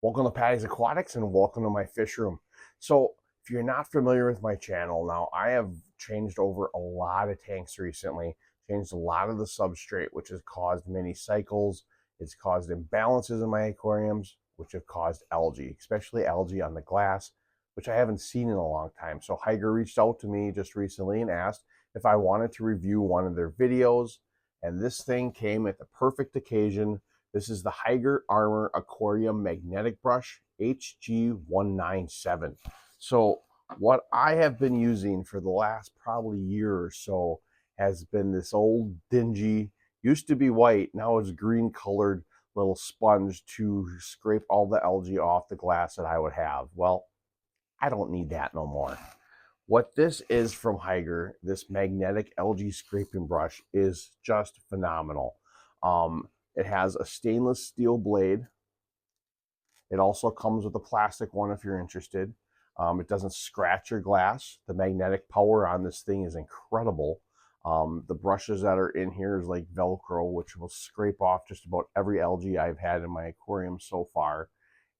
Welcome to Patty's Aquatics and welcome to my fish room. So if you're not familiar with my channel, now I have changed over a lot of tanks recently, changed a lot of the substrate, which has caused many cycles. It's caused imbalances in my aquariums, which have caused algae, especially algae on the glass, which I haven't seen in a long time. So Hygger reached out to me just recently and asked if I wanted to review one of their videos. And this thing came at the perfect occasion. This is the Hygger Armour Aquarium Magnetic Brush HG197. So what I have been using for the last probably year or so has been this old dingy, used to be white, now it's green colored little sponge to scrape all the algae off the glass that I would have. Well, I don't need that no more. What this is from Hygger, this magnetic algae scraping brush, is just phenomenal. It has a stainless steel blade. It also comes with a plastic one if you're interested. It doesn't scratch your glass. The magnetic power on this thing is incredible. The brushes that are in here is like Velcro, which will scrape off just about every algae I've had in my aquarium so far.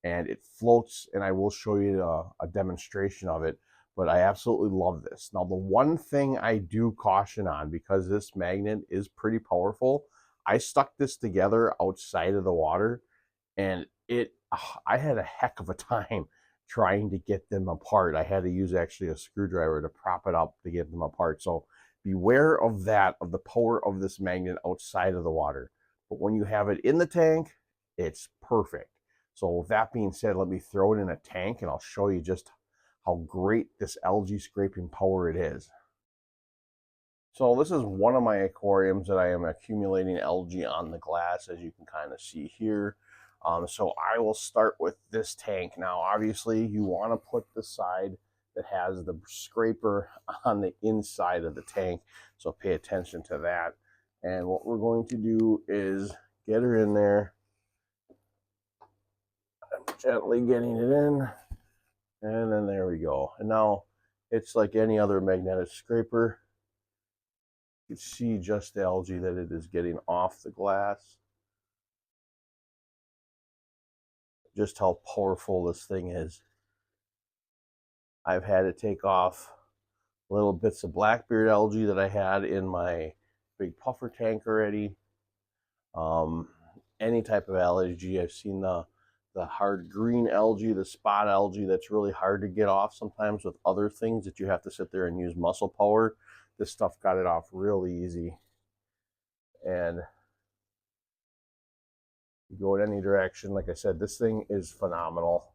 And it floats, and I will show you a demonstration of it, but I absolutely love this. Now, the one thing I do caution on, because this magnet is pretty powerful, I stuck this together outside of the water, and I had a heck of a time trying to get them apart. I had to use actually a screwdriver to prop it up to get them apart. So beware of that, of the power of this magnet outside of the water. But when you have it in the tank, it's perfect. So with that being said, let me throw it in a tank and I'll show you just how great this algae scraping power it is. So this is one of my aquariums that I am accumulating algae on the glass, as you can kind of see here. So I will start with this tank. Now, obviously, you want to put the side that has the scraper on the inside of the tank, so pay attention to that. And what we're going to do is get her in there. I'm gently getting it in, and then there we go. And now it's like any other magnetic scraper. You can see just the algae that it is getting off the glass. Just how powerful this thing is. I've had to take off little bits of blackbeard algae that I had in my big puffer tank already. Any type of algae. I've seen the hard green algae, the spot algae that's really hard to get off sometimes with other things that you have to sit there and use muscle power. This stuff got it off really easy. And you go in any direction. Like I said, this thing is phenomenal.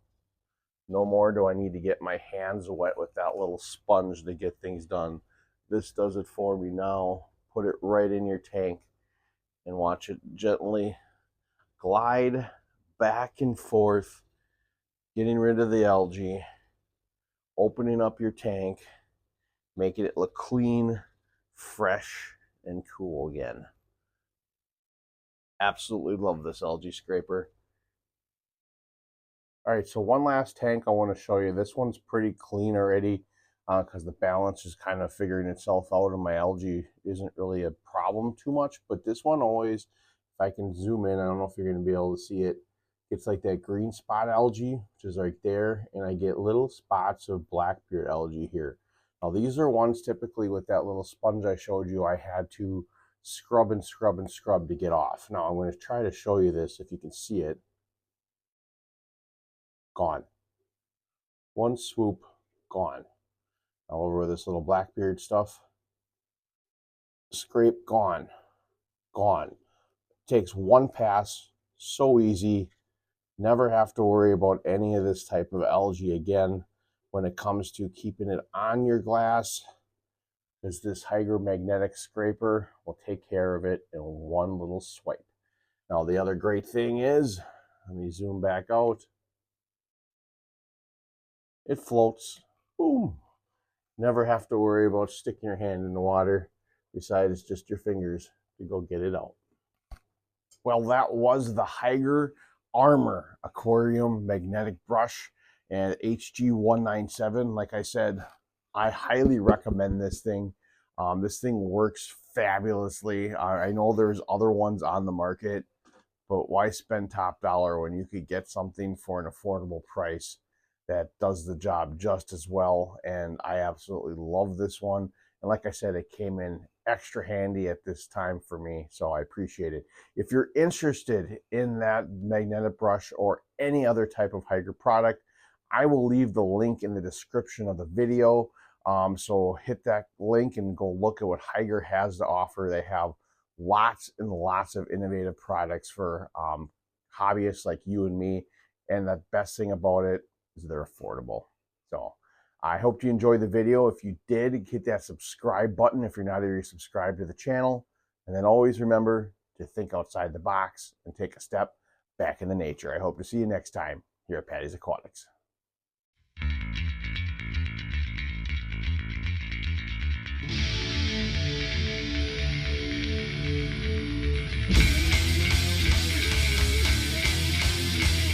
No more do I need to get my hands wet with that little sponge to get things done. This does it for me now. Put it right in your tank and watch it gently glide back and forth, getting rid of the algae, opening up your tank, making it look clean, fresh, and cool again. Absolutely love this algae scraper. All right, so one last tank I want to show you. This one's pretty clean already because the balance is kind of figuring itself out and my algae isn't really a problem too much. But this one always, if I can zoom in, I don't know if you're going to be able to see it, it's like that green spot algae, which is right there, and I get little spots of blackbeard algae here. Now these are ones typically with that little sponge I showed you, I had to scrub and scrub and scrub to get off. Now I'm going to try to show you this if you can see it. Gone. One swoop, gone. All over this little blackbeard stuff. Scrape, gone. Gone. Takes one pass, so easy. Never have to worry about any of this type of algae again when it comes to keeping it on your glass, because this Hygger magnetic scraper will take care of it in one little swipe. Now the other great thing is, let me zoom back out, it floats. Boom. Never have to worry about sticking your hand in the water. Besides, it's just your fingers to go get it out. Well, that was the Hygger Armour Aquarium Magnetic Brush and HG197. Like I said, I highly recommend this thing. This thing works fabulously. I know there's other ones on the market, but why spend top dollar when you could get something for an affordable price that does the job just as well? And I absolutely love this one. And like I said, it came in extra handy at this time for me, so I appreciate it. If you're interested in that magnetic brush or any other type of Hygger product, I will leave the link in the description of the video. So hit that link and go look at what Hygger has to offer. They have lots and lots of innovative products for hobbyists like you and me. And the best thing about it is they're affordable. So I hope you enjoyed the video. If you did, hit that subscribe button if you're not already subscribed to the channel. And then always remember to think outside the box and take a step back into nature. I hope to see you next time here at Patty's Aquatics.